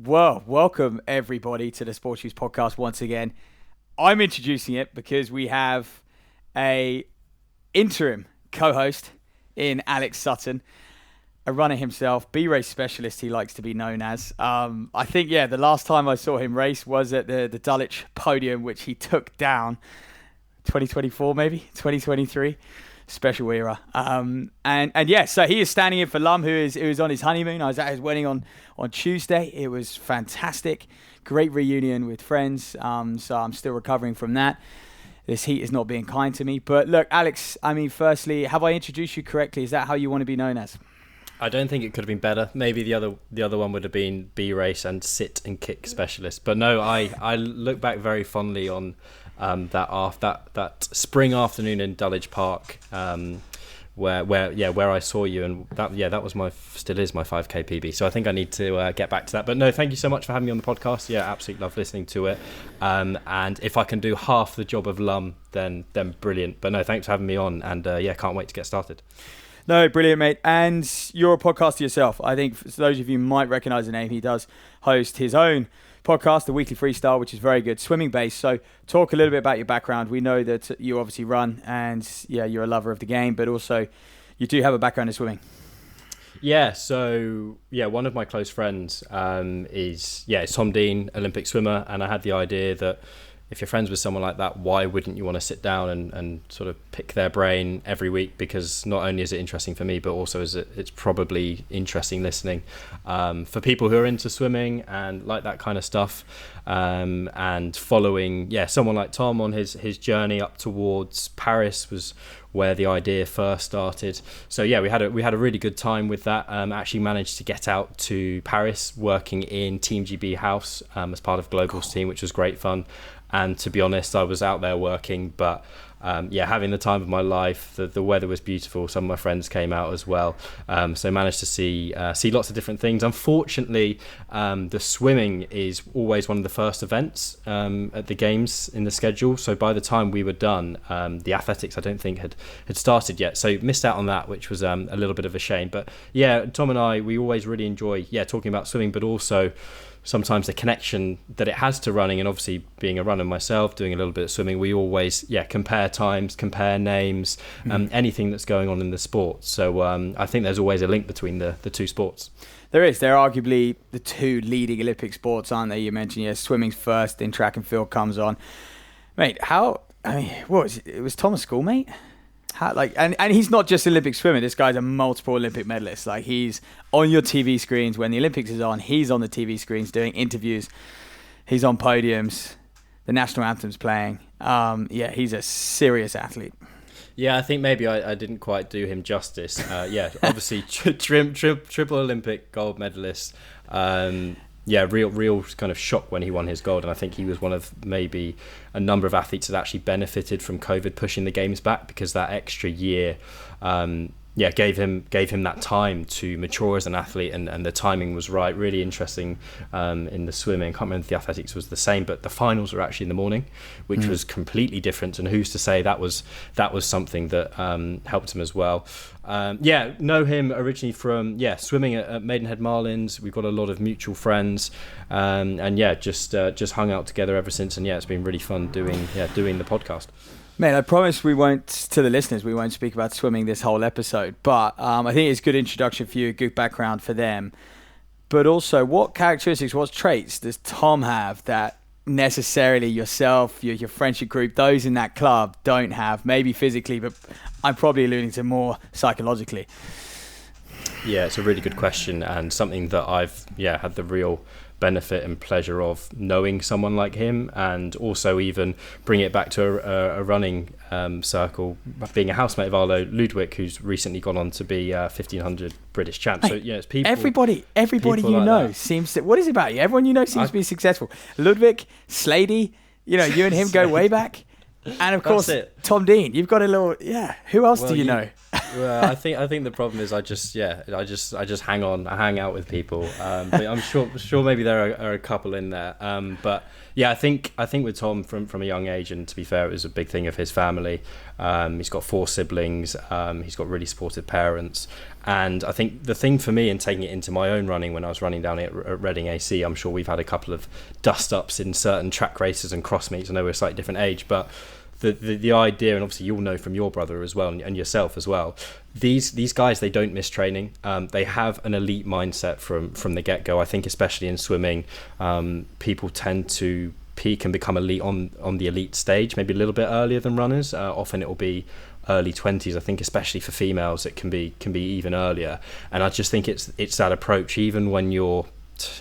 Well, welcome everybody to the Sports News Podcast once again. I'm introducing it because we have a interim co-host in Alex Sutton, a runner himself, B-race specialist he likes to be known as. I think, the last time I saw him race was at the Dulwich podium, which he took down 2024 maybe, 2023. Special era. So he is standing in for Lum, who is on his honeymoon. I was at his wedding on Tuesday. It was fantastic. Great reunion with friends. So I'm still recovering from that. This heat is not being kind to me. But look, Alex, firstly, have I introduced you correctly? Is that how you want to be known as? I don't think it could have been better. Maybe the other one would have been B-race and sit and kick specialist. But no, I look back very fondly on that spring afternoon in Dulwich Park, where I saw you, and that was still is my 5k PB. So I think I need to get back to that. But no, thank you so much for having me on the podcast. Yeah, absolutely love listening to it. And if I can do half the job of Lum, then brilliant. But no, thanks for having me on, and can't wait to get started. No, brilliant, mate. And you're a podcaster yourself. I think for those of you who might recognise the name, he does host his own podcast, The Weekly Freestyle, which is very good, swimming based. So talk a little bit about your background. We know that you obviously run and you're a lover of the game, but also you do have a background in swimming. Yeah, so one of my close friends is Tom Dean, Olympic swimmer, and I had the idea that if you're friends with someone like that, why wouldn't you want to sit down and sort of pick their brain every week? Because not only is it interesting for me, but also it's probably interesting listening for people who are into swimming and like that kind of stuff, and following someone like Tom on his journey up towards Paris was where the idea first started. So we had a really good time with that. Actually managed to get out to Paris working in Team GB House as part of Global's team, which was great fun. And to be honest, I was out there working, but having the time of my life. The weather was beautiful. Some of my friends came out as well, so managed to see lots of different things. Unfortunately, the swimming is always one of the first events at the games in the schedule. So by the time we were done, the athletics I don't think had started yet. So missed out on that, which was a little bit of a shame. But Tom and I, we always really enjoy talking about swimming, but also sometimes the connection that it has to running, and obviously being a runner myself, doing a little bit of swimming, we always compare times, compare names, anything that's going on in the sport. So I think there's always a link between the two sports. There is. They're arguably the two leading Olympic sports, aren't they? You mentioned swimming's first, then track and field comes on. Mate, what was it? It was Thomas' schoolmate? And he's not just Olympic swimmer. This guy's a multiple Olympic medalist. Like, he's on your TV screens when the Olympics is on. He's on the TV screens doing interviews. He's on podiums. The national anthem's playing. He's a serious athlete. Yeah, I think maybe I didn't quite do him justice. Obviously triple Olympic gold medalist. Real kind of shock when he won his gold, and I think he was one of maybe a number of athletes that actually benefited from COVID pushing the games back, because that extra year gave him that time to mature as an athlete, and the timing was right. Really interesting in the swimming. I can't remember if the athletics was the same, but the finals were actually in the morning, which was completely different, and who's to say that was something that helped him as well. Know him originally from swimming at Maidenhead Marlins. We've got a lot of mutual friends, just hung out together ever since, and it's been really fun doing the podcast. Mate, I promise we won't speak about swimming this whole episode, but I think it's a good introduction for you, a good background for them. But also, what characteristics, what traits does Tom have that necessarily yourself, your friendship group, those in that club don't have? Maybe physically, but I'm probably alluding to more psychologically. Yeah, it's a really good question, and something that I've had the real benefit and pleasure of knowing someone like him, and also even bring it back to a running circle, being a housemate of Arlo Ludwig, who's recently gone on to be 1500 British champ. So it's people. Everybody people you like know seems to. What is it about you? Everyone you know seems to be successful. Ludwig, Slady, you and him go way back, and of course Tom Dean. You've got a little. Yeah. Who else do you know? Well, I think the problem is I just hang on. I hang out with people. But I'm sure maybe there are a couple in there. But yeah, I think with Tom from a young age, and to be fair, it was a big thing of his family. He's got 4 siblings. He's got really supportive parents. And I think the thing for me in taking it into my own running, when I was running down at Reading AC, I'm sure we've had a couple of dust-ups in certain track races and cross meets. I know we're a slightly different age, but the idea, and obviously you'll know from your brother as well and yourself as well, these guys, they don't miss training. They have an elite mindset from the get-go. I think especially in swimming, people tend to peak and become elite on the elite stage maybe a little bit earlier than runners. Often it will be early 20s. I think especially for females it can be even earlier, and I just think it's that approach. Even when you're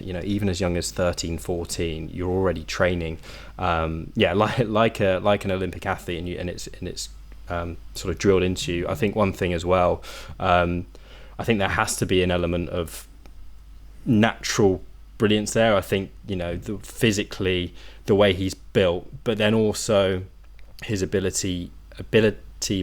even as young as 13, 14, you're already training like an Olympic athlete, and it's sort of drilled into you. I think one thing as well, I think there has to be an element of natural brilliance there. I think physically the way he's built, but then also his ability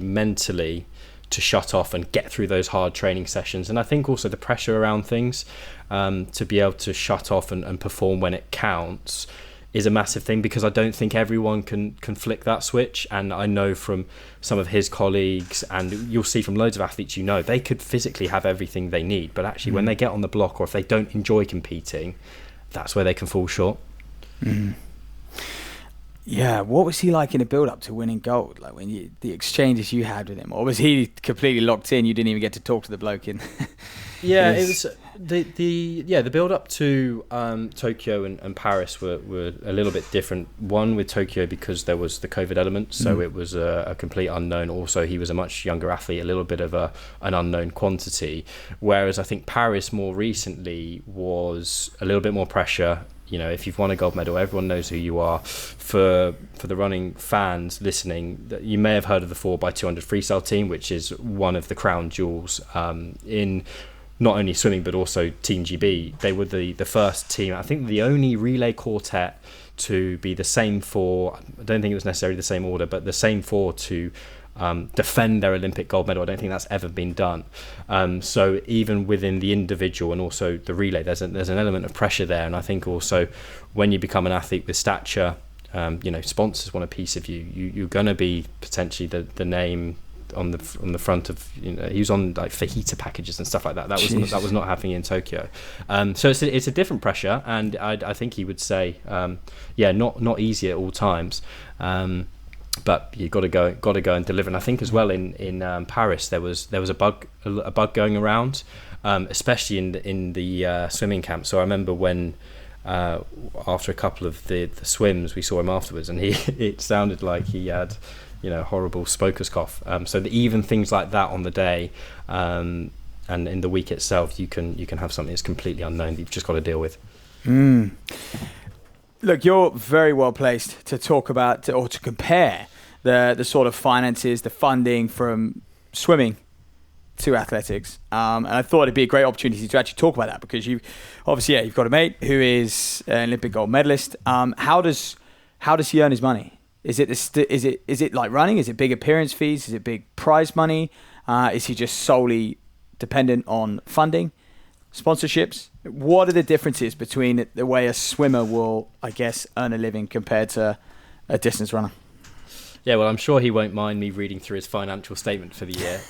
mentally to shut off and get through those hard training sessions. And I think also the pressure around things, to be able to shut off and perform when it counts, is a massive thing, because I don't think everyone can flick that switch. And I know from some of his colleagues, and you'll see from loads of athletes, they could physically have everything they need, but actually when they get on the block, or if they don't enjoy competing, that's where they can fall short. Yeah, what was he like in the build-up to winning gold? Like the exchanges you had with him, or was he completely locked in? You didn't even get to talk to the bloke in. Yeah, it was the build-up to Tokyo and Paris were a little bit different. One with Tokyo because there was the COVID element, so it was a complete unknown. Also, he was a much younger athlete, a little bit of an unknown quantity. Whereas I think Paris more recently was a little bit more pressure. If you've won a gold medal, everyone knows who you are. For the running fans listening, you may have heard of the 4x200 freestyle team, which is one of the crown jewels in not only swimming but also Team GB. They were the first team, I think the only relay quartet to be the same four. I don't think it was necessarily the same order, but the same four to defend their Olympic gold medal. I don't think that's ever been done. So even within the individual and also the relay, there's an element of pressure there. And I think also when you become an athlete with stature, sponsors want a piece of you. You're going to be potentially the name on the front of, he was on like fajita packages and stuff like that. That was not happening in Tokyo. So it's a different pressure, and I think he would say, not easy at all times. But you got to go and deliver. And I think as well in Paris there was a bug going around, especially in the swimming camp. So I remember when after a couple of the swims we saw him afterwards, and it sounded like he had horrible smoker's cough. So even things like that on the day, and in the week itself, you can have something that's completely unknown that you've just got to deal with. Look, you're very well placed to talk about or to compare the sort of finances, the funding from swimming to athletics. And I thought it'd be a great opportunity to actually talk about that, because you've got a mate who is an Olympic gold medalist. How does he earn his money? Is it like running? Is it big appearance fees? Is it big prize money? Is he just solely dependent on funding, sponsorships? What are the differences between the way a swimmer will, I guess, earn a living compared to a distance runner? Yeah, well, I'm sure he won't mind me reading through his financial statement for the year.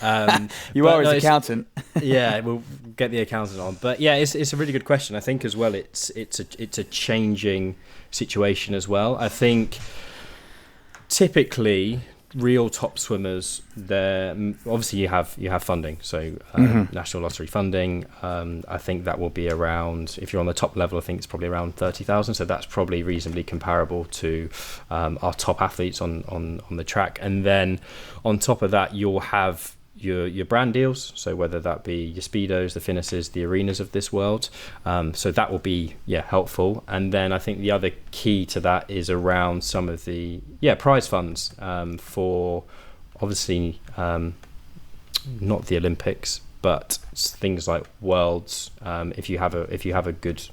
You are his accountant. Yeah, we'll get the accountant on. But yeah, it's a really good question. I think as well, it's a changing situation as well. I think typically real top swimmers, obviously you have funding, so national lottery funding. I think that will be around, if you're on the top level, I think it's probably around 30,000, so that's probably reasonably comparable to our top athletes on the track. And then on top of that, you'll have your brand deals, so whether that be your Speedos, the Finishes, the Arenas of this world, so that will be helpful. And then I think the other key to that is around some of the prize funds for obviously not the Olympics, but things like Worlds, if you have a good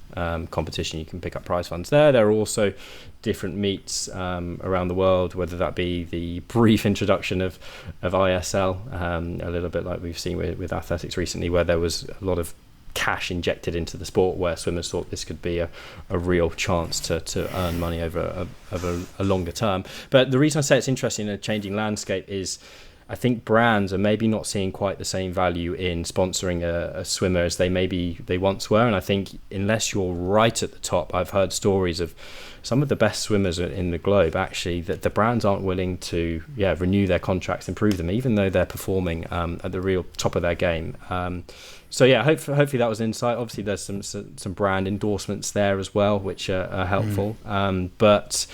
competition, you can pick up prize funds there. There are also different meets around the world, whether that be the brief introduction of ISL, a little bit like we've seen with athletics recently, where there was a lot of cash injected into the sport, where swimmers thought this could be a real chance to earn money over a longer term. But the reason I say it's interesting in a changing landscape is I think brands are maybe not seeing quite the same value in sponsoring a swimmer as they once were. And I think unless you're right at the top, I've heard stories of some of the best swimmers in the globe, actually, that the brands aren't willing to renew their contracts, improve them, even though they're performing at the real top of their game. Hopefully that was insight. Obviously there's some brand endorsements there as well, which are helpful. But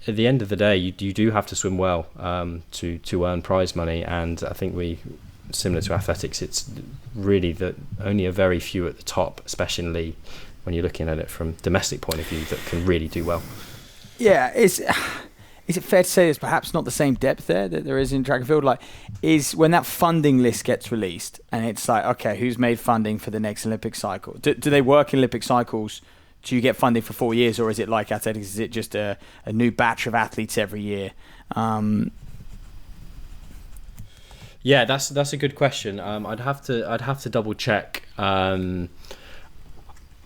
at the end of the day, you do have to swim well to earn prize money. And I think similar to athletics, it's really that only a very few at the top, especially when you're looking at it from domestic point of view, that can really do well. Yeah, is it fair to say there's perhaps not the same depth there that there is in track and field? Like, is when that funding list gets released and it's like, okay, who's made funding for the next Olympic cycle? Do they work in Olympic cycles? Do you get funding for 4 years, or is it like athletics? Is it just a new batch of athletes every year? Yeah, that's a good question. I'd have to double check. I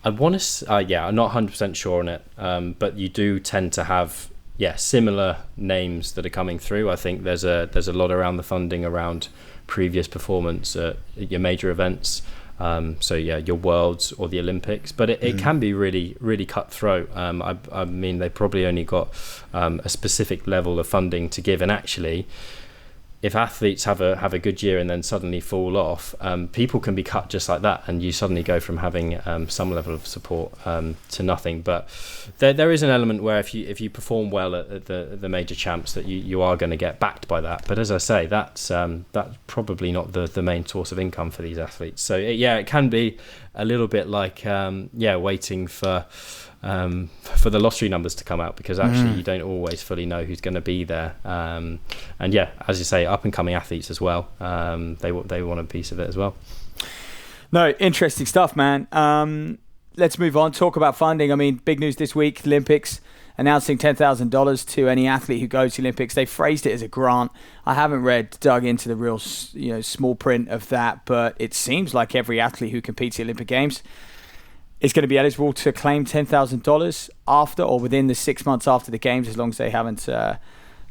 want to. I'm not 100% sure on it. But you do tend to have similar names that are coming through. I think there's a lot around the funding around previous performance at your major events. Your Worlds or the Olympics, but it can be really, really cutthroat. I mean, they probably only got a specific level of funding to give, and actually, if athletes have a good year and then suddenly fall off, people can be cut just like that, and you suddenly go from having some level of support to nothing. But there is an element where if you perform well at the major champs, that you are going to get backed by that. But as I say, that's probably not the main source of income for these athletes. So it can be a little bit like waiting for the lottery numbers to come out, because actually you don't always fully know who's going to be there. As you say, up and coming athletes as well, they want a piece of it as well. No, interesting stuff, man. Let's move on, talk about funding. I mean, big news this week, Olympics announcing $10,000 to any athlete who goes to the Olympics. They phrased it as a grant. I haven't dug into the real small print of that, but it seems like every athlete who competes at the Olympic Games is going to be eligible to claim $10,000 after or within the 6 months after the games, as long as they haven't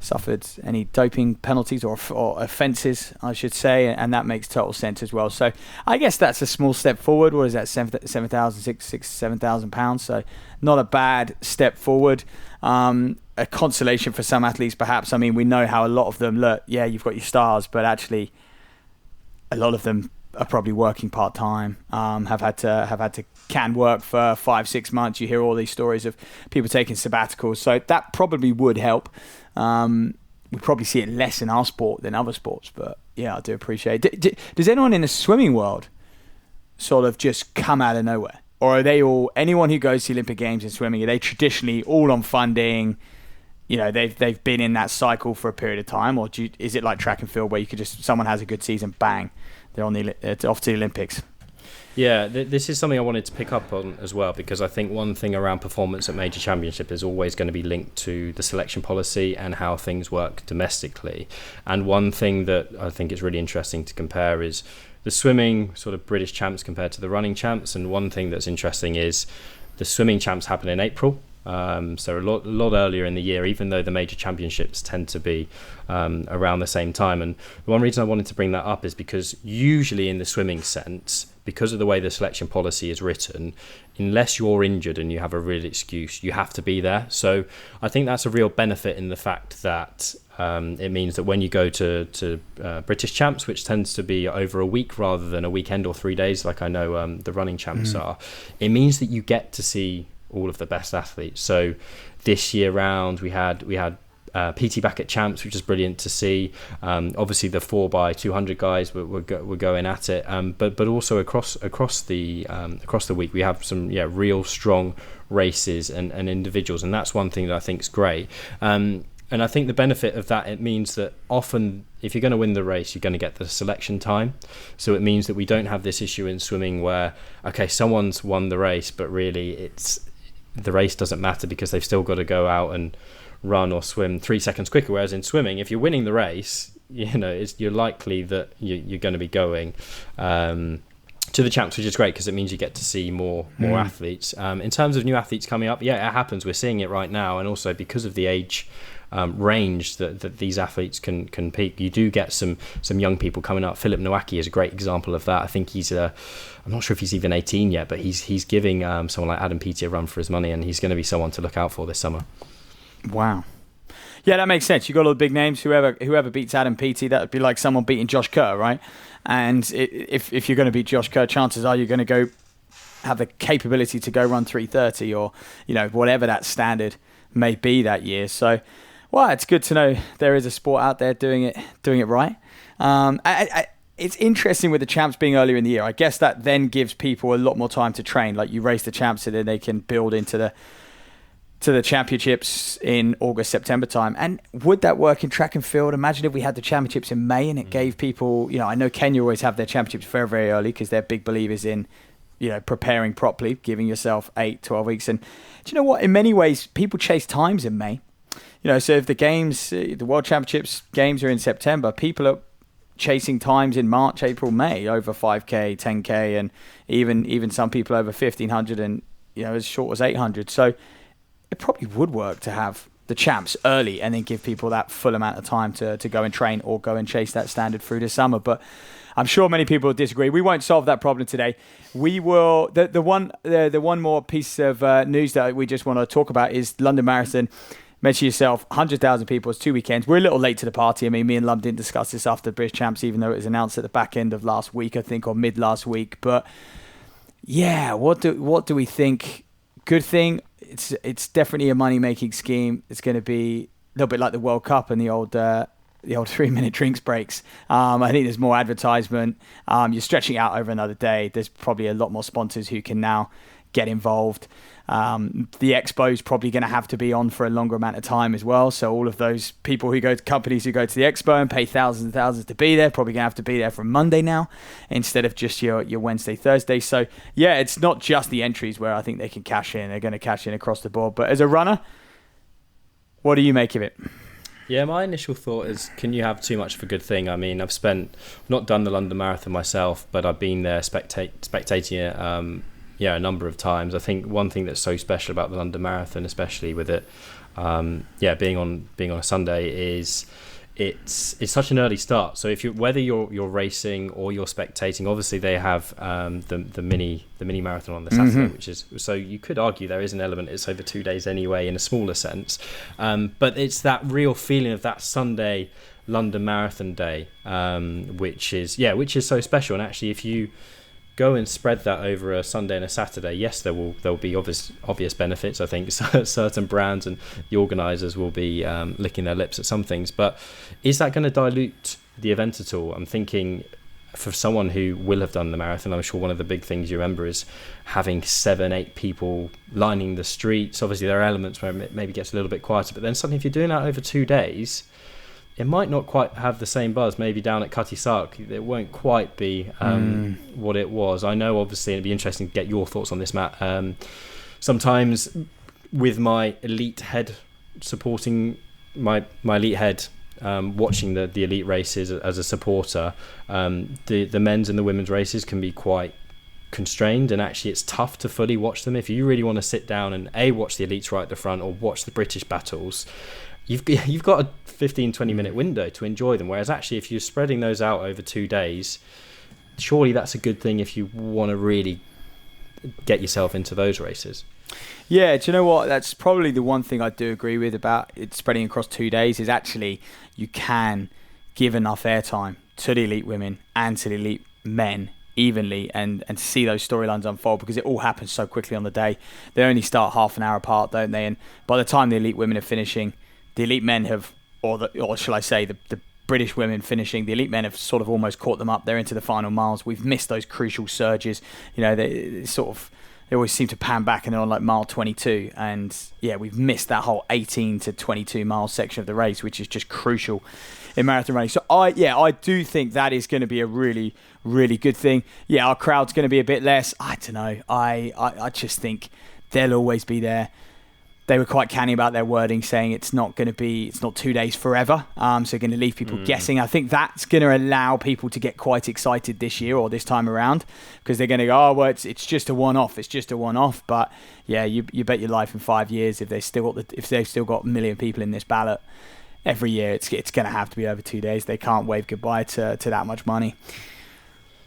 suffered any doping penalties or offences, I should say, and that makes total sense as well. So I guess that's a small step forward. What is that, £7,000? So not a bad step forward. A consolation for some athletes, perhaps. I mean, we know how a lot of them look. Yeah, you've got your stars, but actually, a lot of them are probably working part-time, can work for 5-6 months. You hear all these stories of people taking sabbaticals, so that probably would help. We probably see it less in our sport than other sports, but yeah, I do appreciate it. Does anyone in the swimming world sort of just come out of nowhere, or are they all, anyone who goes to the Olympic Games in swimming, are they traditionally all on funding? They've been in that cycle for a period of time, or is it like track and field where you could someone has a good season, bang, they're off to the Olympics? Yeah, this is something I wanted to pick up on as well, because I think one thing around performance at major championship is always going to be linked to the selection policy and how things work domestically. And one thing that I think is really interesting to compare is the swimming sort of British champs compared to the running champs. And one thing that's interesting is the swimming champs happen in April. So a lot earlier in the year, even though the major championships tend to be around the same time. And one reason I wanted to bring that up is because usually in the swimming sense, because of the way the selection policy is written, unless you're injured and you have a real excuse, you have to be there. So I think that's a real benefit in the fact that it means that when you go to British champs, which tends to be over a week rather than a weekend or 3 days like I know the running champs are, it means that you get to see all of the best athletes. So this year round we had PT back at champs, which is brilliant to see. Obviously the 4x200 guys were going at it, but also across the week we have some real strong races and individuals, and that's one thing that I think is great. And I think the benefit of that, it means that often if you're going to win the race, you're going to get the selection time. So it means that we don't have this issue in swimming where, okay, someone's won the race, but really the race doesn't matter because they've still got to go out and run or swim 3 seconds quicker. Whereas in swimming, if you're winning the race, you're likely that you're going to be going to the champs, which is great because it means you get to see more athletes. In terms of new athletes coming up, yeah, it happens. We're seeing it right now. And also because of the age range that these athletes can peak, you do get some young people coming up. Philip Nowacki is a great example of that. I think I'm not sure if he's even 18 yet, but he's giving someone like Adam Peaty a run for his money, and he's going to be someone to look out for this summer. Wow. Yeah, that makes sense. You got all the big names. Whoever beats Adam Peaty, that would be like someone beating Josh Kerr, right? And if you're going to beat Josh Kerr, chances are you're going to go have the capability to go run 3:30 or whatever that standard may be that year. So, well, it's good to know there is a sport out there doing it right. It's interesting with the champs being earlier in the year. I guess that then gives people a lot more time to train. Like you race the champs, so then they can build into the championships in August, September time. And would that work in track and field? Imagine if we had the championships in May and it gave people, I know Kenya always have their championships very, very early because they're big believers in, preparing properly, giving yourself 8-12 weeks. And do you know what? In many ways, people chase times in May. So if the World Championships games are in September, people are chasing times in March, April, May over 5K, 10K, and even some people over 1,500 and, as short as 800. So it probably would work to have the champs early and then give people that full amount of time to go and train or go and chase that standard through the summer. But I'm sure many people will disagree. We won't solve that problem today. We will. The one more piece of news that we just want to talk about is London Marathon. Mention yourself, 100,000 people. It's 2 weekends. We're a little late to the party. I mean, me and Lum didn't discuss this after the British Champs, even though it was announced at the back end of last week, I think, or mid last week. But yeah, what do we think? Good thing. It's definitely a money-making scheme. It's going to be a little bit like the World Cup and the old 3-minute drinks breaks. I think there's more advertisement. You're stretching out over another day. There's probably a lot more sponsors who can now get involved. The expo is probably going to have to be on for a longer amount of time as well. So all of those people companies who go to the expo and pay thousands and thousands to be there, probably going to have to be there from Monday now instead of just your Wednesday, Thursday. So yeah, it's not just the entries where I think they can cash in. They're going to cash in across the board. But as a runner, what do you make of it? Yeah, my initial thought is, can you have too much of a good thing? I mean, I've not done the London Marathon myself, but I've been there spectating it. A number of times. I think one thing that's so special about the London Marathon, especially with it, being on a Sunday, is it's such an early start. So whether you're racing or you're spectating, obviously they have the mini marathon on the Saturday, which is, so you could argue there is an element. It's over 2 days anyway, in a smaller sense, but it's that real feeling of that Sunday London Marathon day, which is so special. And actually, if you go and spread that over a Sunday and a Saturday, yes, there'll be obvious benefits. I think certain brands and the organisers will be licking their lips at some things, but is that going to dilute the event at all? I'm thinking, for someone who will have done the marathon, I'm sure one of the big things you remember is having 7-8 people lining the streets. Obviously there are elements where it maybe gets a little bit quieter, but then suddenly if you're doing that over 2 days, it might not quite have the same buzz. Maybe down at Cutty Sark, it won't quite be what it was. I know, obviously, it'd be interesting to get your thoughts on this, Matt. Sometimes with my elite head supporting my elite head, watching the elite races as a supporter, the men's and the women's races can be quite constrained, and actually it's tough to fully watch them. If you really want to sit down and watch the elites right at the front or watch the British battles, you've got a 15-20 minute window to enjoy them, whereas actually if you're spreading those out over 2 days, surely that's a good thing if you want to really get yourself into those races. Yeah, do you know what? That's probably the one thing I do agree with about it spreading across 2 days, is actually you can give enough airtime to the elite women and to the elite men evenly and see those storylines unfold, because it all happens so quickly on the day. They only start half an hour apart, don't they? And by the time the elite women are finishing, the elite men have, or shall I say, the British women finishing, the elite men have sort of almost caught them up. They're into the final miles. We've missed those crucial surges. They sort of they always seem to pan back and they're on like mile 22. And yeah, we've missed that whole 18 to 22 mile section of the race, which is just crucial in marathon running. So I do think that is going to be a really, really good thing. Yeah, our crowd's going to be a bit less. I don't know. I just think they'll always be there. They were quite canny about their wording, saying it's not 2 days forever. So going to leave people guessing. I think that's going to allow people to get quite excited this year or this time around, because they're going to go, oh, well, it's just a one-off. It's just a one-off. But yeah, you bet your life in 5 years, if they've still got a million people in this ballot every year, it's going to have to be over 2 days. They can't wave goodbye to that much money.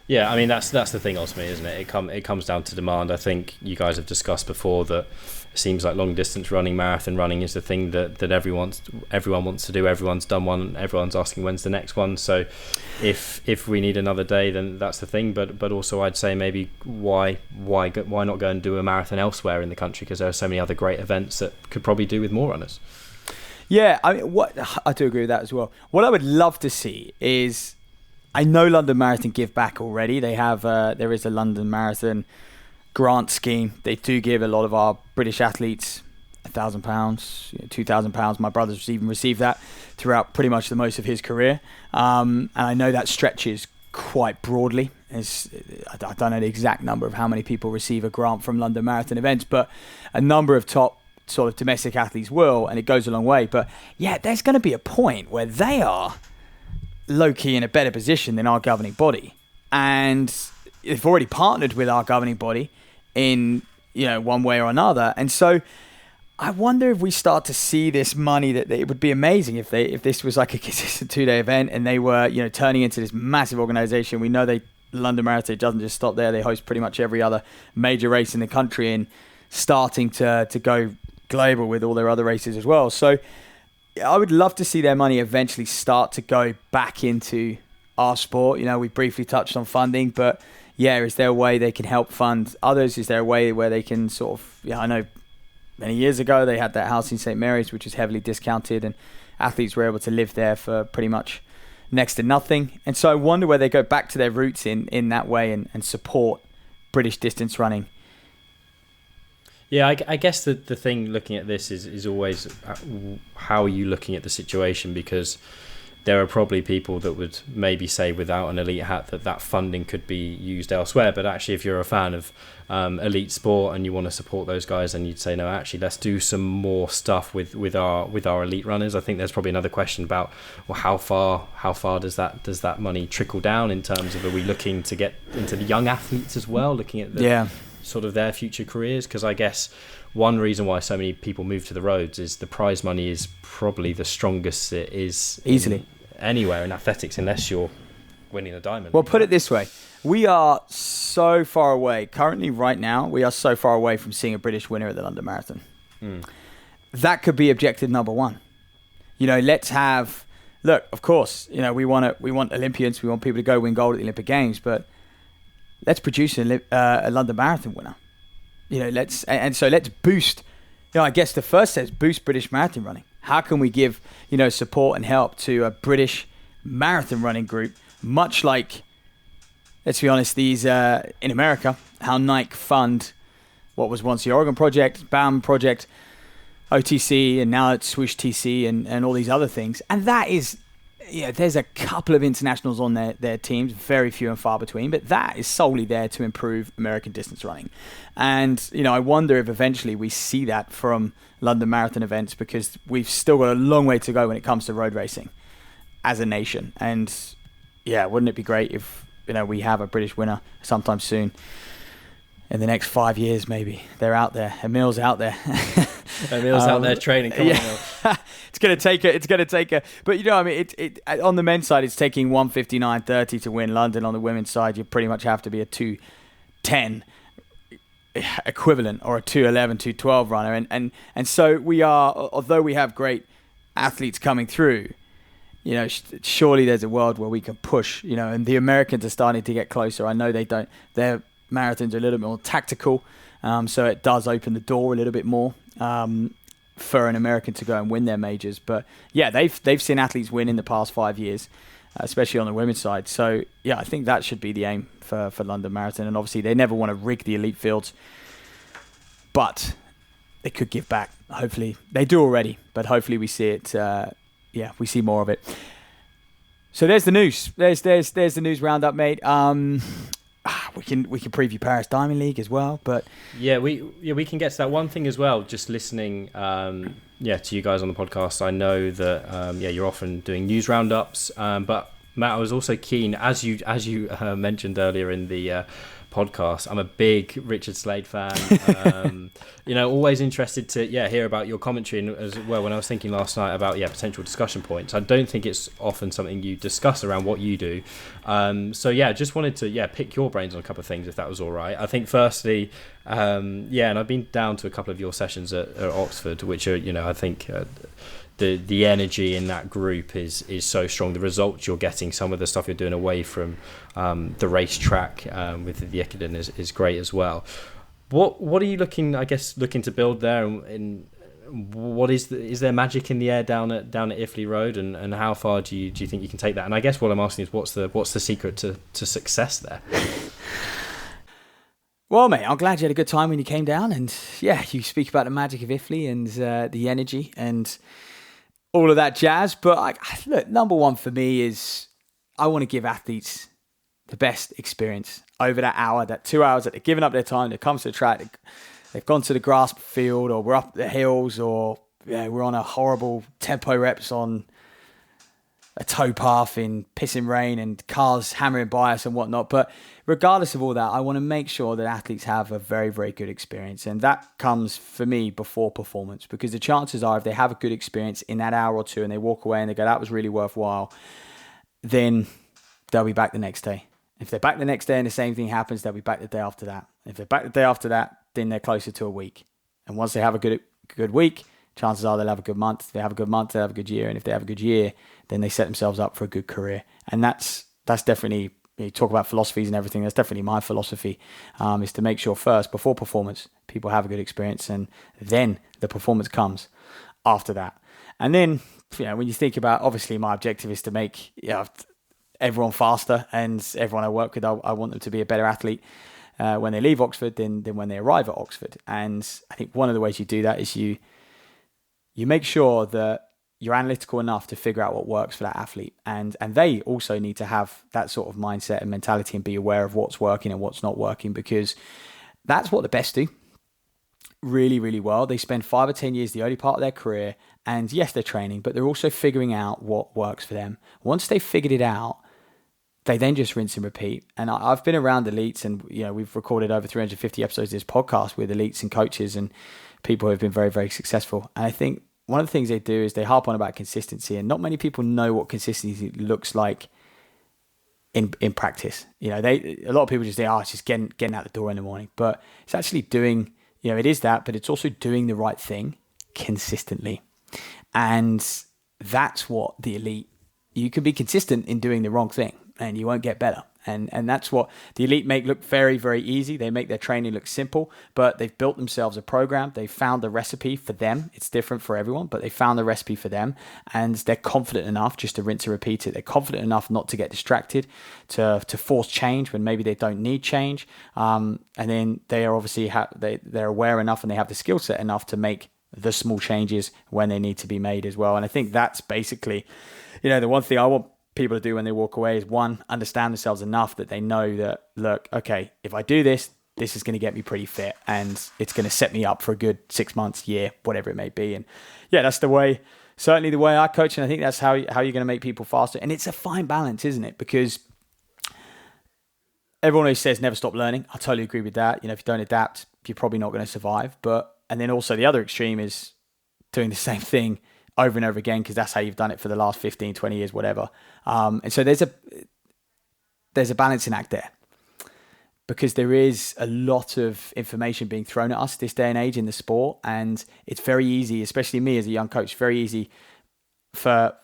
Yeah, I mean that's the thing ultimately, isn't it? It comes down to demand. I think you guys have discussed before that it seems like long distance running, marathon running is the thing that everyone wants to do. Everyone's done one. Everyone's asking when's the next one. So if we need another day, then that's the thing. But also I'd say maybe why not go and do a marathon elsewhere in the country, because there are so many other great events that could probably do with more runners. Yeah, I mean, I do agree with that as well. What I would love to see is, I know London Marathon give back already. They have there is a London Marathon grant scheme. They do give a lot of our British athletes £1,000, £2,000. My brother's even received that throughout pretty much the most of his career. And I know that stretches quite broadly. I don't know the exact number of how many people receive a grant from London Marathon events, but a number of top sort of domestic athletes will, and it goes a long way. But yeah, there's going to be a point where they are low-key in a better position than our governing body, and they've already partnered with our governing body in one way or another. And so I wonder if we start to see this money, that it would be amazing if this was like a consistent 2-day event and they were turning into this massive organization. We know London Marathon doesn't just stop there. They host pretty much every other major race in the country and starting to go global with all their other races as well. So I would love to see their money eventually start to go back into our sport. We briefly touched on funding, but yeah, is there a way they can help fund others? Is there a way where they can sort of, I know many years ago they had that house in St. Mary's, which was heavily discounted, and athletes were able to live there for pretty much next to nothing. And so I wonder where they go back to their roots in that way and support British distance running. Yeah, I guess the thing looking at this is always how are you looking at the situation, because there are probably people that would maybe say without an elite hat that funding could be used elsewhere. But actually, if you're a fan of elite sport and you want to support those guys, then you'd say, no, actually, let's do some more stuff with our elite runners. I think there's probably another question about, well, how far does that money trickle down in terms of, are we looking to get into the young athletes as well, looking at sort of their future careers? Because I guess one reason why so many people move to the roads is the prize money is probably the strongest it is easily anywhere in athletics, unless you're winning a diamond. Well, put it this way, we are so far away currently right now, we are so far away from seeing a British winner at the London Marathon. That could be objective number one. Let's have, look, of course, we want Olympians, we want people to go win gold at the Olympic Games, but let's produce a London Marathon winner. Let's boost. I guess the first step is boost British marathon running. How can we give support and help to a British marathon running group, much like, let's be honest, these in America, how Nike fund what was once the Oregon Project, BAM Project, OTC, and now it's Swoosh TC and all these other things. And that is, there's a couple of internationals on their teams, very few and far between, but that is solely there to improve American distance running. And, I wonder if eventually we see that from London Marathon events, because we've still got a long way to go when it comes to road racing as a nation. And yeah, wouldn't it be great if, we have a British winner sometime soon? In the next 5 years, maybe. They're out there. Emil's out there. Emil's out there training. Come on, Emil. It's going to take a. But it on the men's side, it's taking 1:59.30 to win London. On the women's side, you pretty much have to be a 2:10 equivalent or a 2:11, 2:12 runner. And so we are. Although we have great athletes coming through, surely there's a world where we can push. And the Americans are starting to get closer. I know they don't. They're marathons are a little bit more tactical, so it does open the door a little bit more for an American to go and win their majors. But yeah, they've seen athletes win in the past 5 years, especially on the women's side. So yeah, I think that should be the aim for London Marathon. And obviously they never want to rig the elite fields but they could give back. Hopefully they do already, but hopefully we see it. We see more of it. So there's the news. There's the news roundup, mate. We can preview Paris Diamond League as well, but we can get to that. One thing as well, just listening to you guys on the podcast, I know that you're often doing news roundups, but Matt, I was also keen, as you mentioned earlier in the podcast, I'm a big Richard Slade fan. Always interested to hear about your commentary, and as well, when I was thinking last night about potential discussion points, I don't think it's often something you discuss around what you do. Just wanted to pick your brains on a couple of things, if that was all right. I think firstly, and I've been down to a couple of your sessions at Oxford, which are I think. The energy in that group is so strong. The results you're getting, some of the stuff you're doing away from the racetrack with the Ikeden is great as well. What are you looking to build there, and what is there magic in the air down at Iffley Road, and how far do you think you can take that? And I guess what I'm asking is what's the secret to success there? Well, mate, I'm glad you had a good time when you came down, and you speak about the magic of Iffley and the energy and all of that jazz. But look, number one for me is I want to give athletes the best experience over that hour, that 2 hours that they're giving up their time. They come to the track, they've gone to the grass field, or we're up the hills, or we're on a horrible tempo reps on a towpath in pissing rain and cars hammering by us and whatnot. But regardless of all that, I want to make sure that athletes have a very, very good experience. And that comes for me before performance, because the chances are if they have a good experience in that hour or two and they walk away and they go, that was really worthwhile, then they'll be back the next day. If they're back the next day and the same thing happens, they'll be back the day after that. If they're back the day after that, then they're closer to a week. And once they have a good week, chances are they'll have a good month. If they have a good month, they'll have a good year. And if they have a good year, then they set themselves up for a good career. And that's definitely, you talk about philosophies and everything, that's definitely my philosophy, is to make sure first, before performance, people have a good experience, and then the performance comes after that. And then, when you think about, obviously my objective is to make everyone faster, and everyone I work with, I want them to be a better athlete when they leave Oxford than when they arrive at Oxford. And I think one of the ways you do that is you make sure that you're analytical enough to figure out what works for that athlete. And they also need to have that sort of mindset and mentality and be aware of what's working and what's not working, because that's what the best do really, really well. They spend 5 or 10 years, the early part of their career, and yes, they're training, but they're also figuring out what works for them. Once they've figured it out, they then just rinse and repeat. And I've been around elites, and we've recorded over 350 episodes of this podcast with elites and coaches and people who have been very, very successful. And I think one of the things they do is they harp on about consistency, and not many people know what consistency looks like in practice. A lot of people just say, it's just getting out the door in the morning, but it's actually doing, it is that, but it's also doing the right thing consistently. And that's what the elite, you can be consistent in doing the wrong thing and you won't get better. And that's what the elite make look very, very easy. They make their training look simple, but they've built themselves a program. They've found the recipe for them. It's different for everyone, but they found the recipe for them, and they're confident enough just to rinse and repeat it. They're confident enough not to get distracted, to force change when maybe they don't need change. And then they are obviously they're aware enough, and they have the skill set enough to make the small changes when they need to be made as well. And I think that's basically, the one thing I want people to do when they walk away is, one, understand themselves enough that they know that, look, okay, if I do this, this is going to get me pretty fit, and it's going to set me up for a good 6 months, year, whatever it may be. And that's the way, certainly the way I coach. And I think that's how you're going to make people faster. And it's a fine balance, isn't it? Because everyone always says never stop learning. I totally agree with that. If you don't adapt, you're probably not going to survive. And then also the other extreme is doing the same thing over and over again, because that's how you've done it for the last 15, 20 years, whatever. And so there's a balancing act there, because there is a lot of information being thrown at us this day and age in the sport. And it's very easy, especially me as a young coach, very easy for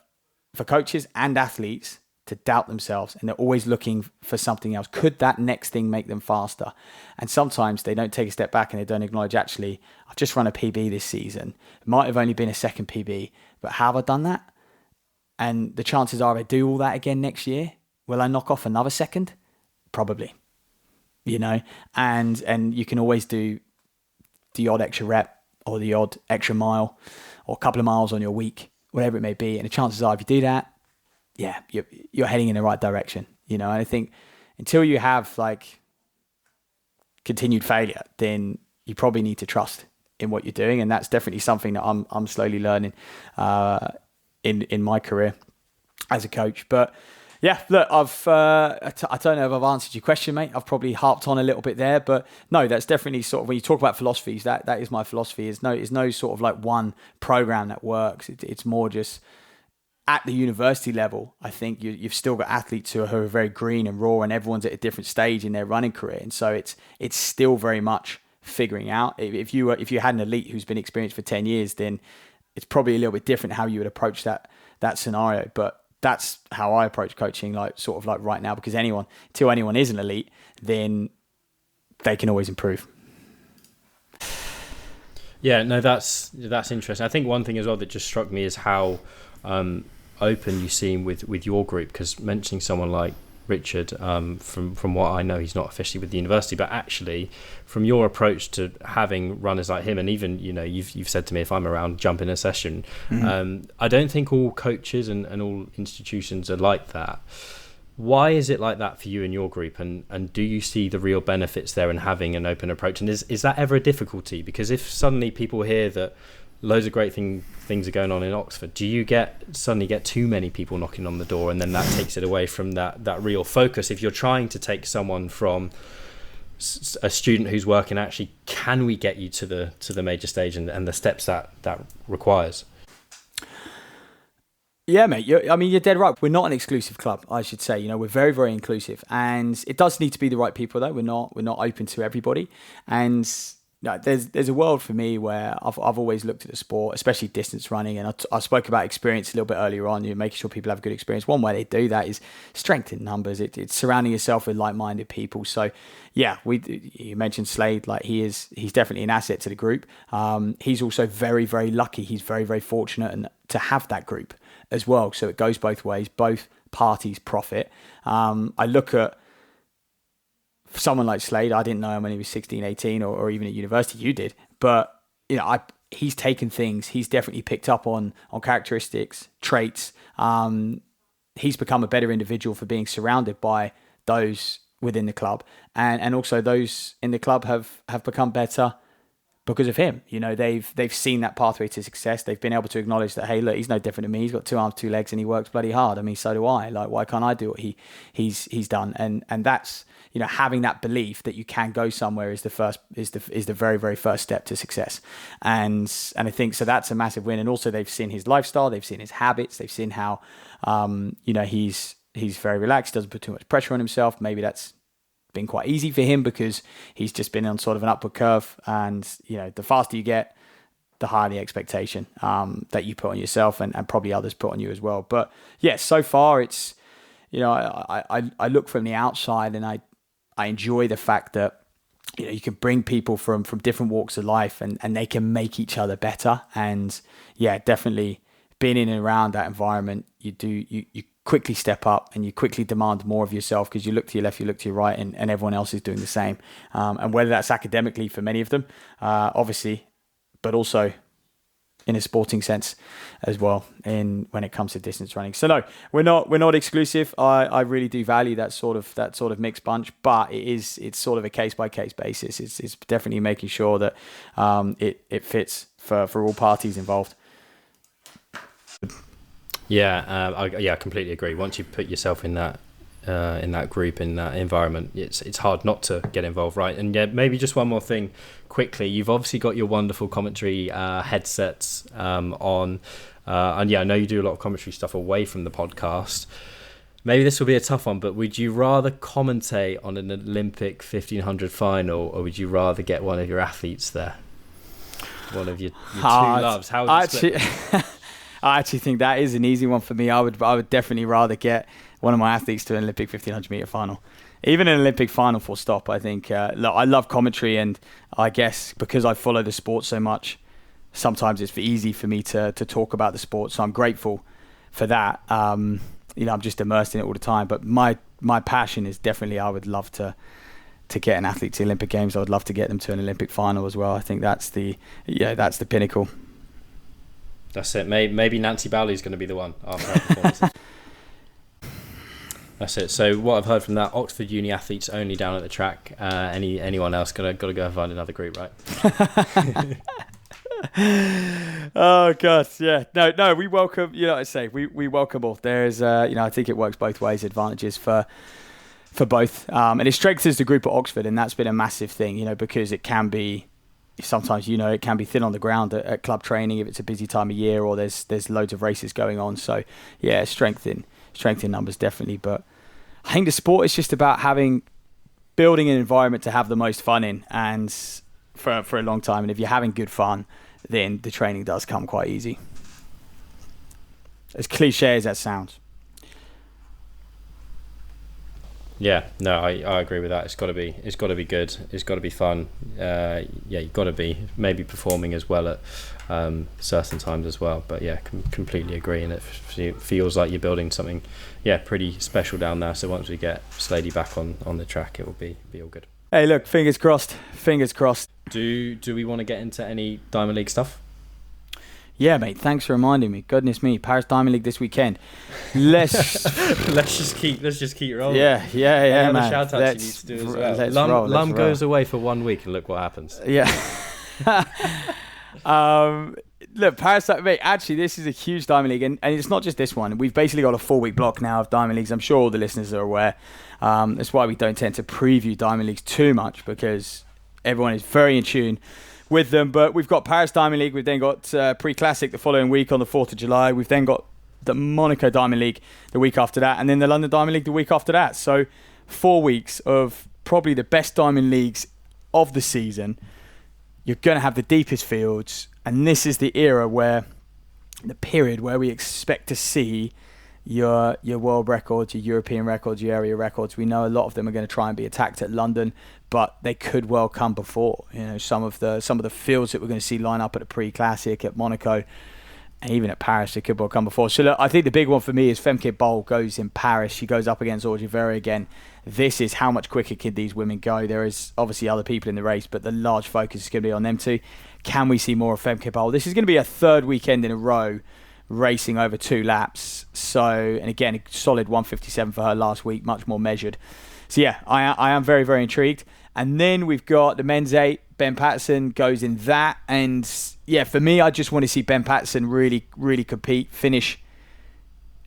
coaches and athletes to doubt themselves, and they're always looking for something else. Could that next thing make them faster? And sometimes they don't take a step back and they don't acknowledge, actually, I've just run a PB this season. It might have only been a second PB, but how have I done that? And the chances are, if I do all that again next year, will I knock off another second? Probably, and you can always do the odd extra rep or the odd extra mile or a couple of miles on your week, whatever it may be. And the chances are, if you do that, yeah, you're heading in the right direction, And I think until you have like continued failure, then you probably need to trust in what you're doing. And that's definitely something that I'm slowly learning in my career as a coach. But yeah, look, I don't know if I've answered your question, mate. I've probably harped on a little bit there, but no, that's definitely sort of, when you talk about philosophies, that is my philosophy. Is no sort of like one program that works. It's more just at the university level. I think you've still got athletes who are very green and raw, and everyone's at a different stage in their running career, and so it's still very much figuring out. If you had an elite who's been experienced for 10 years, then it's probably a little bit different how you would approach that scenario. But that's how I approach coaching, like sort of like right now, because until anyone is an elite, then they can always improve. Yeah, no, that's interesting. I think one thing as well that just struck me is how open you seem with your group, because mentioning someone like Richard, from what I know, he's not officially with the university, but actually from your approach to having runners like him, and even you've said to me, if I'm around, jump in a session. I don't think all coaches and all institutions are like that. Why is it like that for you and your group, and do you see the real benefits there in having an open approach, and is that ever a difficulty? Because if suddenly people hear that loads of great things are going on in Oxford, do you suddenly get too many people knocking on the door, and then that takes it away from that real focus? If you're trying to take someone from a student who's working, actually, can we get you to the major stage and the steps that requires? Yeah, mate. You're dead right. We're not an exclusive club, I should say. We're very, very inclusive, and it does need to be the right people, though. We're not open to everybody, and no, there's a world for me where I've always looked at the sport, especially distance running, and I spoke about experience a little bit earlier on. Making sure people have a good experience. One way they do that is strength in numbers. It's surrounding yourself with like-minded people. So, yeah, you mentioned Slade. Like he's definitely an asset to the group. He's also very, very lucky. He's very, very fortunate and to have that group as well. So it goes both ways. Both parties profit. I look at someone like Slade. I didn't know him when he was 16, 18, or even at university. You did. But, he's taken things. He's definitely picked up on characteristics, traits. He's become a better individual for being surrounded by those within the club. And also those in the club have become better because of him. They've seen that pathway to success. They've been able to acknowledge that, hey, look, he's no different to me. He's got 2 arms, 2 legs, and he works bloody hard. I mean, so do I. Like, why can't I do what he's done? And that's, having that belief that you can go somewhere is the very, very first step to success. And I think so that's a massive win. And also they've seen his lifestyle, they've seen his habits, they've seen how he's very relaxed, doesn't put too much pressure on himself. Maybe that's been quite easy for him because he's just been on sort of an upward curve. And the faster you get, the higher the expectation that you put on yourself and probably others put on you as well. But yeah, so far it's I look from the outside and I enjoy the fact that you can bring people from different walks of life and they can make each other better. And yeah, definitely being in and around that environment, you quickly step up and you quickly demand more of yourself because you look to your left, you look to your right, and everyone else is doing the same. And whether that's academically for many of them, obviously, but also in a sporting sense as well when it comes to distance running. So no, we're not exclusive. I really do value that sort of mixed bunch, but it's sort of a case by case basis. It's definitely making sure that it fits for all parties involved. Yeah, I completely agree. Once you put yourself in that group, in that environment, it's hard not to get involved, right? And yeah, maybe just one more thing quickly. You've obviously got your wonderful commentary headsets on, and yeah, I know you do a lot of commentary stuff away from the podcast. Maybe this will be a tough one, but would you rather commentate on an Olympic 1500 final, or would you rather get one of your athletes there? One of your two loves. How would you split? I actually think that is an easy one for me. I would definitely rather get one of my athletes to an Olympic 1500 meter final. Even an Olympic final full stop, I think. Look, I love commentary, and I guess because I follow the sport so much, sometimes it's easy for me to talk about the sport. So I'm grateful for that. I'm just immersed in it all the time. But my passion is definitely I would love to get an athlete to the Olympic Games. I would love to get them to an Olympic final as well. I think that's the pinnacle. That's it. Maybe Nancy Bowley's going to be the one after her performances. That's it. So what I've heard from that, Oxford Uni athletes only down at the track. Anyone else got to go and find another group, right? Oh god, yeah. No. We welcome. I say we welcome all. There's, I think it works both ways. Advantages for both, and it strengthens the group at Oxford, and that's been a massive thing. Because it can be. Sometimes it can be thin on the ground at club training if it's a busy time of year or there's loads of races going on. So yeah, strength in numbers definitely. But I think the sport is just about building an environment to have the most fun in, and for a long time. And if you're having good fun, then the training does come quite easy. As cliche as that sounds. Yeah, no, I agree with that. It's got to be good. It's got to be fun. You've got to be maybe performing as well at certain times as well. But yeah, completely agree. And it feels like you're building something, pretty special down there. So once we get Slady back on the track, it will be all good. Hey, look, fingers crossed. Do we want to get into any Diamond League stuff? Yeah, mate. Thanks for reminding me. Goodness me, Paris Diamond League this weekend. Let's just keep rolling. Yeah, Any man. other shout outs you need to do as well. Lum goes away for 1 week and look what happens. Yeah. Look, Paris, mate. Actually, this is a huge Diamond League, and it's not just this one. We've basically got a 4-week block now of Diamond Leagues. I'm sure all the listeners are aware. That's why we don't tend to preview Diamond Leagues too much, because everyone is very in tune with them. But we've got Paris Diamond League. We've then got Pre-Classic the following week on the 4th of July. We've then got the Monaco Diamond League the week after that, and then the London Diamond League the week after that. So 4 weeks of probably the best Diamond Leagues of the season. You're going to have the deepest fields, and this is the period where we expect to see your world records, your European records, your area records. We know a lot of them are going to try and be attacked at London, but they could well come before. Some of the fields that we're going to see line up at the Pre-Classic, at Monaco, and even at Paris, they could well come before. So look, I think the big one for me is Femke Bol goes in Paris. She goes up against Audrey Vera again. This is how much quicker can these women go. There is obviously other people in the race, but the large focus is going to be on them two. Can we see more of Femke Bol? This is going to be a third weekend in a row racing over 2 laps. So, and again, a solid 1:57 for her last week, much more measured. So yeah, I am very, very intrigued. And then we've got the men's 8. Ben Patterson goes in that. And yeah, for me, I just want to see Ben Patterson really, really compete, finish.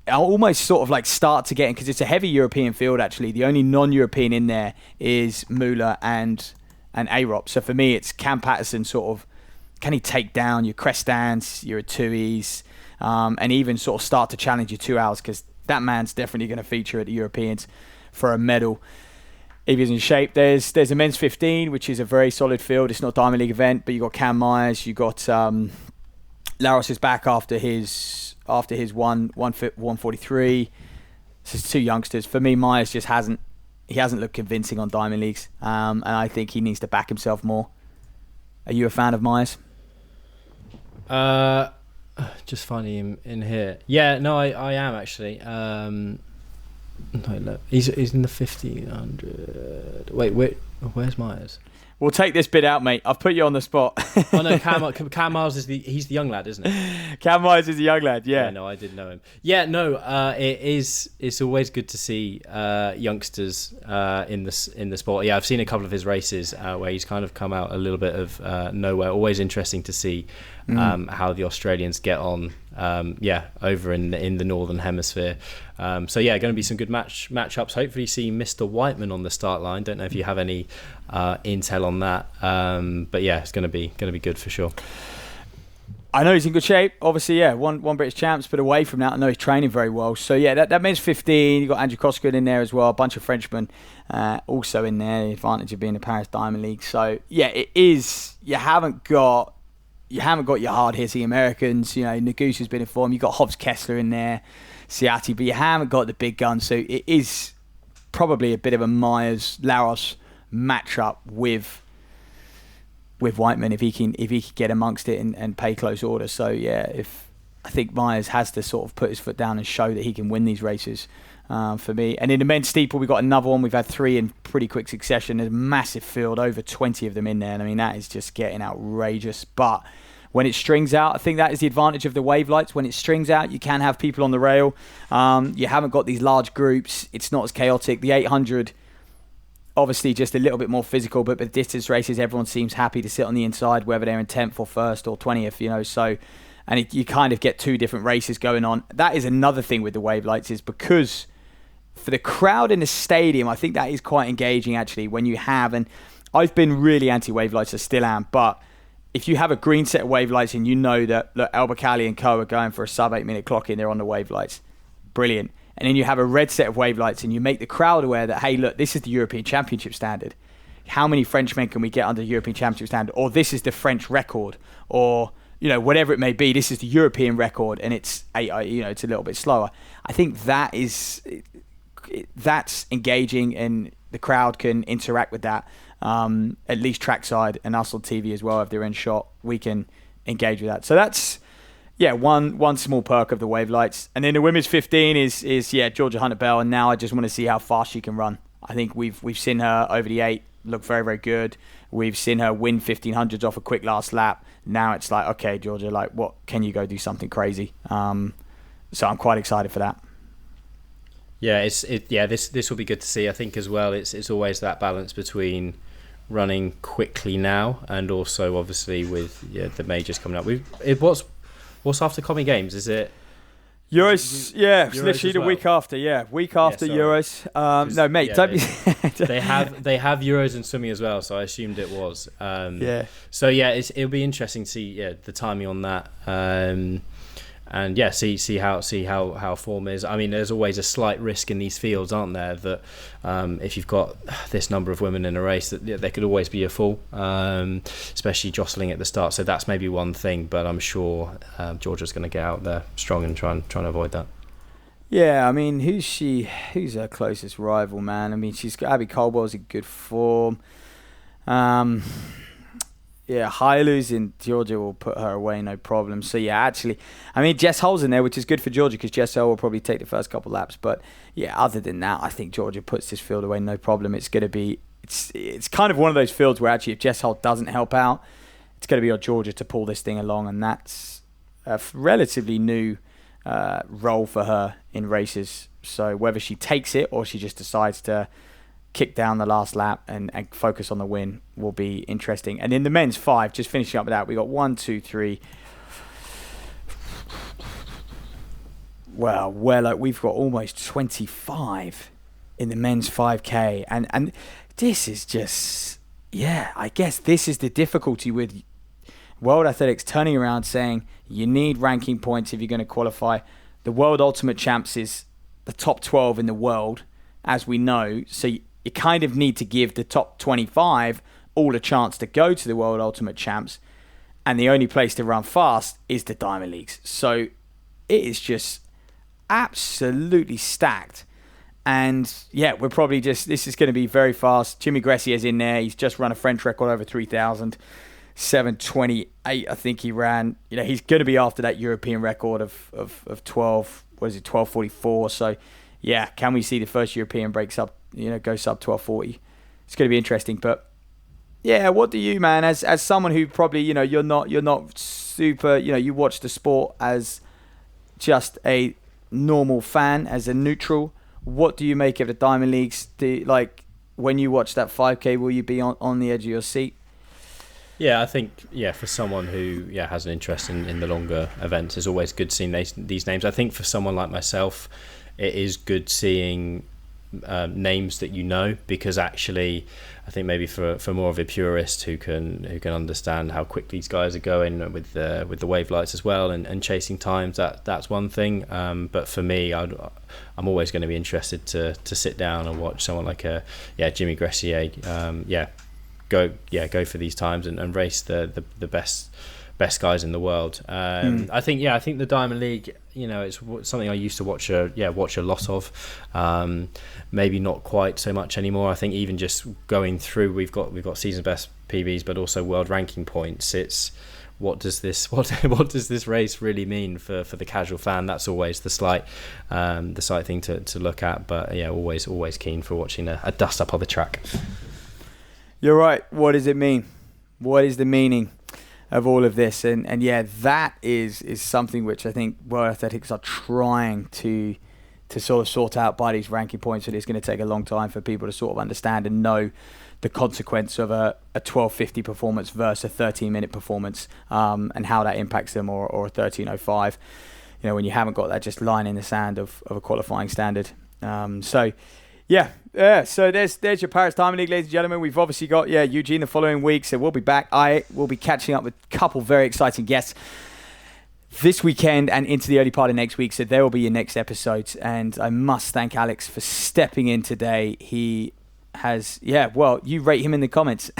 I'll almost sort of like start to get in, because it's a heavy European field actually. The only non-European in there is Müller and Arup. So for me, it's can Patterson can he take down your Crestans, your Atuis, and even sort of start to challenge your 2 hours, because that man's definitely going to feature at the Europeans for a medal if he's in shape. There's a men's 15, which is a very solid field. It's not a Diamond League event, but you got Cam Myers, you got Laros is back after his 143. This is 2 youngsters. For me, Myers just hasn't looked convincing on Diamond Leagues, and I think he needs to back himself more. Are you a fan of Myers? Just finding him in here. Yeah, no, I am actually. No, look, he's in the 1500. Wait, where's Myers? We'll take this bit out, mate. I've put you on the spot. Oh no, Cam Myers he's the young lad, isn't it? Cam Myers is a young lad, yeah. No, I didn't know him. Yeah, no, it's always good to see youngsters in the sport. Yeah, I've seen a couple of his races where he's kind of come out a little bit of nowhere. Always interesting to see how the Australians get on. Over in the Northern Hemisphere. So yeah, going to be some good matchups. Hopefully see Mr. Whiteman on the start line. Don't know if you have any intel on that, but yeah, it's going to be good for sure. I know he's in good shape. Obviously, yeah, one British champs, but away from that, I know he's training very well. So yeah, that men's 15. You got Andrew Coscoon in there as well. A bunch of Frenchmen also in there. The advantage of being a Paris Diamond League. So yeah, it is. You haven't got your hard-hitting Americans. Nagus has been in form. You've got Hobbs Kessler in there, Ciatti, but you haven't got the big guns. So it is probably a bit of a Myers-Laros matchup with Whiteman if he can get amongst it and pay close order. So yeah, I think Myers has to sort of put his foot down and show that he can win these races for me. And in the men's steeple, we've got another one. We've had 3 in pretty quick succession. There's a massive field, over 20 of them in there. And I mean, that is just getting outrageous. But when it strings out, I think that is the advantage of the wave lights. When it strings out, you can have people on the rail. You haven't got these large groups. It's not as chaotic. The 800, obviously just a little bit more physical, but the distance races, everyone seems happy to sit on the inside, whether they're in 10th or 1st or 20th, you know. So, and you kind of get 2 different races going on. That is another thing with the wave lights, is because for the crowd in the stadium, I think that is quite engaging actually when you have, and I've been really anti-wave lights, I still am, but if you have a green set of wave lights and you know that El Bacali and co are going for a sub 8 minute clock in, they're on the wave lights, brilliant. And then you have a red set of wave lights and you make the crowd aware that, hey, look, this is the European Championship standard. How many Frenchmen can we get under the European Championship standard? Or this is the French record, or you know, whatever it may be, this is the European record, and it's it's a little bit slower. I think that's engaging, and the crowd can interact with that. At least trackside and us on TV as well, if they're in shot, we can engage with that. So that's one small perk of the wave lights. And then the women's 15 is Georgia Hunter-Bell, and now I just want to see how fast she can run. I think we've seen her over the 8 look very, very good. We've seen her win 1500s off a quick last lap. Now it's like, okay, Georgia, like, what can you go do something crazy? So I'm quite excited for that. Yeah, this will be good to see. I think as well, it's always that balance between running quickly now and also obviously with the majors coming up. What's after Commie Games? Is it Euros? Yeah, it's literally the week after. Yeah, week after Euros. No, mate, don't be. they have Euros in swimming as well, so I assumed it was. So it'll be interesting to see the timing on that. And see how form is. I mean, there's always a slight risk in these fields, aren't there? That if you've got this number of women in a race, that there could always be a fall, especially jostling at the start. So that's maybe one thing, but I'm sure Georgia's going to get out there strong and try to avoid that. Yeah, I mean, who's her closest rival, man? I mean, Abby Caldwell's in good form. Yeah, Hailu's in Georgia will put her away, no problem. So, actually, I mean, Jess Hull's in there, which is good for Georgia because Jess Hull will probably take the first couple laps. But, other than that, I think Georgia puts this field away, no problem. It's going to be, it's kind of one of those fields where actually if Jess Hull doesn't help out, it's going to be on Georgia to pull this thing along. And that's a relatively new role for her in races. So, whether she takes it or she just decides to kick down the last lap and focus on the win will be interesting. And in the men's 5, just finishing up with that, we got 1, 2, 3. Well, we've got almost 25 in the men's 5K. And this is just, I guess this is the difficulty with World Athletics turning around saying you need ranking points if you're going to qualify. The World Ultimate Champs is the top 12 in the world, as we know. So you kind of need to give the top 25 all a chance to go to the World Ultimate Champs. And the only place to run fast is the Diamond Leagues. So it is just absolutely stacked. And we're probably this is going to be very fast. Jimmy Gressier's in there. He's just run a French record over 3,000. 7:28, I think he ran. He's going to be after that European record of 12. What is it, 12:44? So, can we see the first European break sub? Go sub 12:40. It's going to be interesting. But what do you, man? As someone who probably you're not super. You watch the sport as just a normal fan, as a neutral. What do you make of the Diamond Leagues? When you watch that 5K, will you be on the edge of your seat? Yeah, I think for someone who has an interest in the longer events, it's always good seeing these names. I think for someone like myself, it is good seeing names that because actually I think maybe for more of a purist who can understand how quick these guys are going with the wave lights as well and chasing times, that's one thing. But for me, I'm always going to be interested to sit down and watch someone like Jimmy Gressier go for these times and race the best guys in the world. I think the Diamond League, it's something I used to watch a lot of. Maybe not quite so much anymore. I think even just going through, we've got season best PBs, but also world ranking points. It's what does this race really mean for the casual fan? That's always the slight thing to look at. But yeah, always keen for watching a dust up on the track. You're right. What does it mean? What is the meaning of all of this? And yeah, that is something which I think World Athletics are trying to sort of sort out by these ranking points, and it's going to take a long time for people to sort of understand and know the consequence of a 12:50 performance versus a 13-minute performance, and how that impacts them, or a 13:05. You know, when you haven't got that just line in the sand of a qualifying standard. So there's your Paris Diamond League, ladies and gentlemen. We've obviously got Eugene the following week, so we'll be back. I will be catching up with a couple very exciting guests this weekend and into the early part of next week, so there will be your next episodes. And I must thank Alex for stepping in today. He has, you rate him in the comments.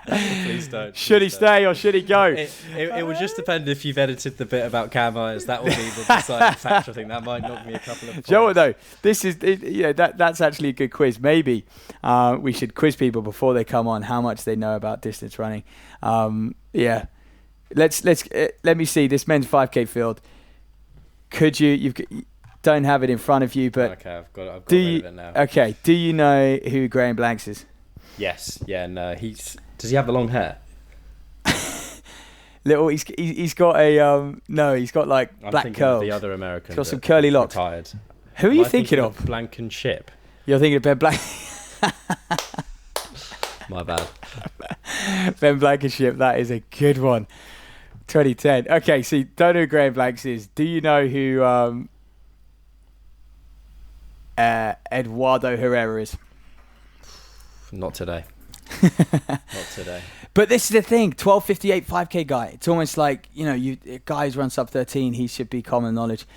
Please don't. Should he stay or should he go? It would just depend if you've edited the bit about Cam Myers. That would be the deciding factor. I think that might knock me a couple of points. Do you know what though? This is, that's actually a good quiz. Maybe we should quiz people before they come on how much they know about distance running. Let me see this men's 5K field. Could you don't have it in front of you, but okay, I've got rid of it now. Okay, do you know who Graham Blanks is? Yes, yeah, no. Does he have the long hair? He's got a he's got like black curls. The other American. He's got some curly locks. Retired. Who are you thinking of? Blankenship. You're thinking of Ben Blank. My bad. Ben Blankenship, that is a good one. 2010. Okay, so you don't know who Graham Blanks is. Do you know who Eduardo Herrera is? Not today. Not today. But this is the thing, 12:58 5K guy. It's almost like, a guy who's run sub 13, he should be common knowledge.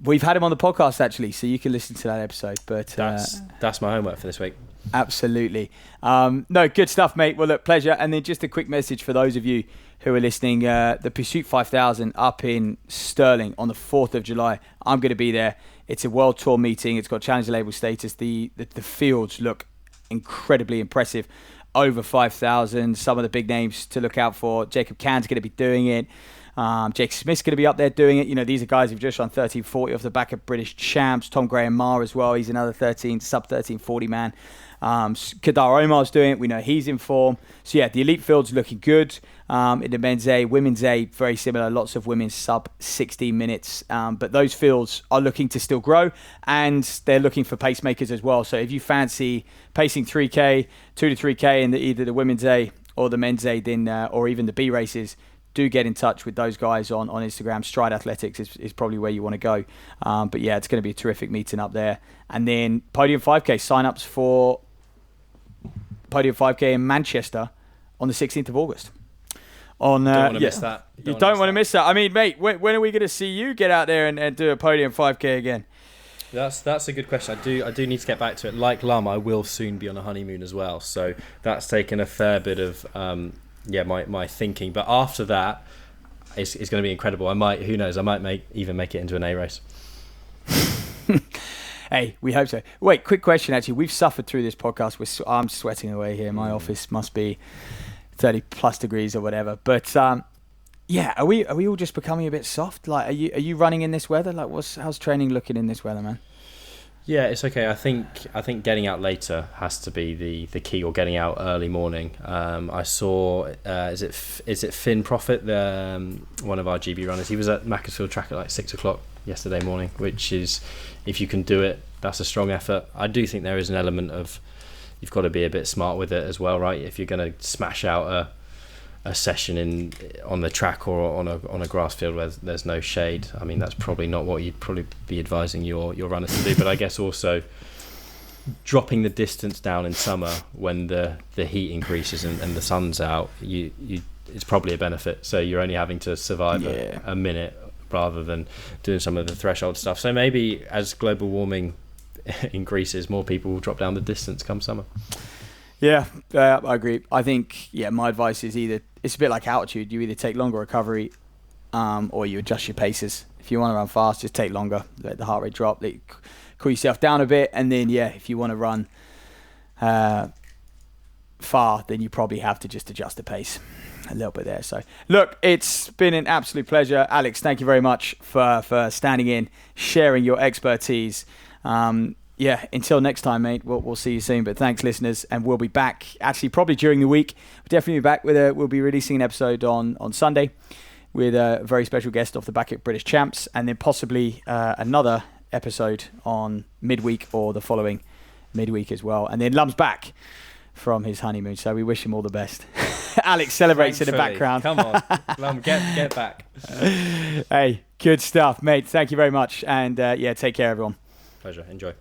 We've had him on the podcast actually, so you can listen to that episode. But that's my homework for this week. Absolutely. No, good stuff, mate. Well, look, pleasure. And then just a quick message for those of you who are listening. The Pursuit 5000 up in Stirling on the 4th of July. I'm going to be there. It's a world tour meeting. It's got Challenger label status. The fields look incredibly impressive. Over 5,000. Some of the big names to look out for. Jacob Cahn's going to be doing it. Jake Smith's going to be up there doing it. These are guys who've just run 13:40 off the back of British champs. Tom Graham Marr as well. He's another sub 13:40 man. Kadar Omar's doing it. We know he's in form. So yeah, the elite field's looking good. In the men's A, women's A, very similar. Lots of women's sub 16 minutes. But those fields are looking to still grow, and they're looking for pacemakers as well. So if you fancy pacing 3K, 2 to 3K in either the women's A or the men's A, then or even the B races, do get in touch with those guys on Instagram. Stride Athletics is probably where you want to go. But yeah, it's going to be a terrific meeting up there. And then Podium 5K, sign-ups for Podium 5K in Manchester on the 16th of August. Don't want to miss that. You don't want to miss that. I mean, mate, when are we going to see you get out there and do a Podium 5K again? That's a good question. I do need to get back to it. Like Lum, I will soon be on a honeymoon as well. So that's taken a fair bit of my thinking. But after that, it's going to be incredible. Who knows? I might even make it into an A race. Hey, we hope so. Wait, quick question. Actually, we've suffered through this podcast. I'm sweating away here. My office must be 30 plus degrees or whatever. But are we all just becoming a bit soft? Like, are you running in this weather? Like, how's training looking in this weather, man? Yeah, it's okay. I think getting out later has to be the key, or getting out early morning. I saw is it Finn Profit, one of our GB runners. He was at Macclesfield track at like 6 o'clock yesterday morning, which is, if you can do it, that's a strong effort. I do think there is an element of, you've got to be a bit smart with it as well, right? If you're going to smash out a session on the track or on a grass field where there's no shade, I mean, that's probably not what you'd probably be advising your runners to do. But I guess also dropping the distance down in summer when the heat increases and the sun's out, it's probably a benefit. So you're only having to survive a minute rather than doing some of the threshold stuff. So maybe as global warming increases, more people will drop down the distance come summer. Yeah, I agree. I think, my advice is it's a bit like altitude. You either take longer recovery or you adjust your paces. If you want to run fast, just take longer. Let the heart rate drop. Cool yourself down a bit. And then, if you want to run far, then you probably have to just adjust the pace a little bit there. So look, it's been an absolute pleasure. Alex, thank you very much for standing in, sharing your expertise. Until next time, mate, we'll see you soon. But thanks, listeners, and we'll be back actually probably during the week. We'll definitely be back we'll be releasing an episode on Sunday with a very special guest off the back at British Champs, and then possibly another episode on midweek or the following midweek as well. And then Lum's back from his honeymoon, so we wish him all the best. Alex celebrates in the background. Come on, Lum, get back. Hey, good stuff, mate. Thank you very much, and take care, everyone. Pleasure. Enjoy.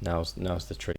Now's the treat.